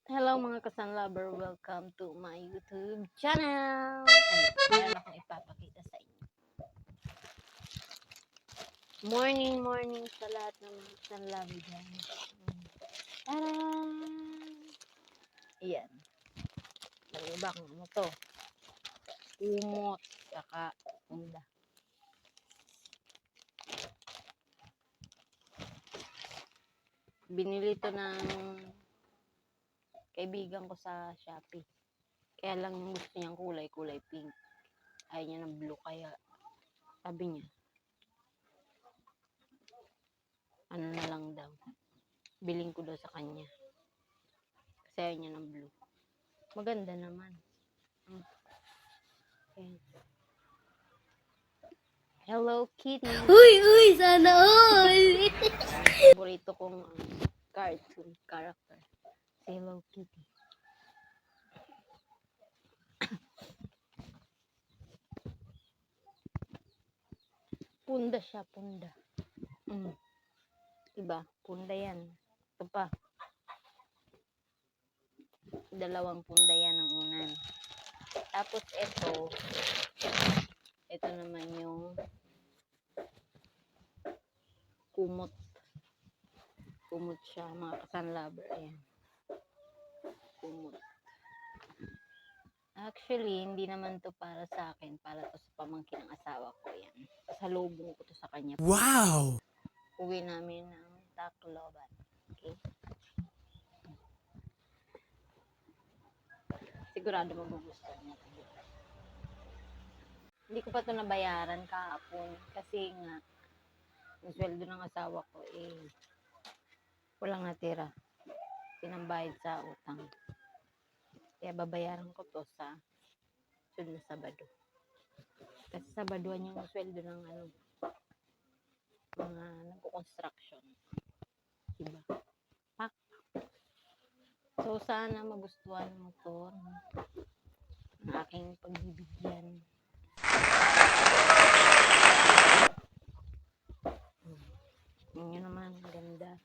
Hello mga kasan-lover, welcome to my YouTube channel. Ay, meron akong ipapakita sa inyo. Morning sa lahat ng mga kasan-lover dyan. Taran! Ayan. Sabi ba kung ano to? Umot, saka unda. Binili to ng kaibigan ko sa Shopee. Kaya lang yung gusto niyang kulay pink. Ayaw niya ng blue, kaya sabi niya, ano na lang daw. Biling ko daw sa kanya. Kasi ayaw niya ng blue. Maganda naman. Okay. Hello Kitty. Uy, sana all! Paborito kong cartoon character. Si Hello Kitty. Punda siya, punda. Diba? Punda yan. Ito pa. Dalawang punda yan ang unan. Tapos ito naman yung kumot. Kumot siya, mga kasan-lover. Ayan. Kumot. Actually, hindi naman to para sa akin. Para to sa pamangkin ng asawa ko. Yan. Pasalubong ko to sa kanya. Wow! Uwi namin ng Tacloban. Okay? Sigurado magugustuhan niya. Hindi ko pa to nabayaran kahapon. Kasi nga, yung sweldo ng asawa ko, walang natira. Pinambayad sa utang. Kaya babayaran ko to sa sunod na Sabado. Kasi Sabaduan yung sweldo ng mga nagko-construction. Diba? Pak. So, sana magustuhan mo to ng aking pagbibigyan. Yun naman, ganda.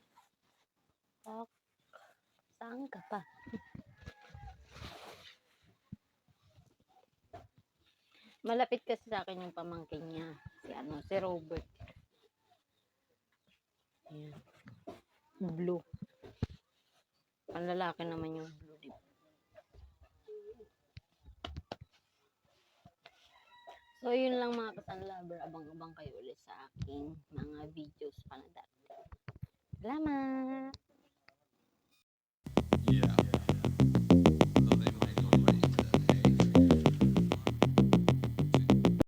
Pak. Saan ka pa? Malapit kasi sa akin yung pamangkin niya. Si Robert. Ayan. Blue. Ang lalaki naman yung blue, diba? So, yun lang mga kasan-lover. Abang-abang kayo ulit sa aking mga videos pa na dati. Salamat!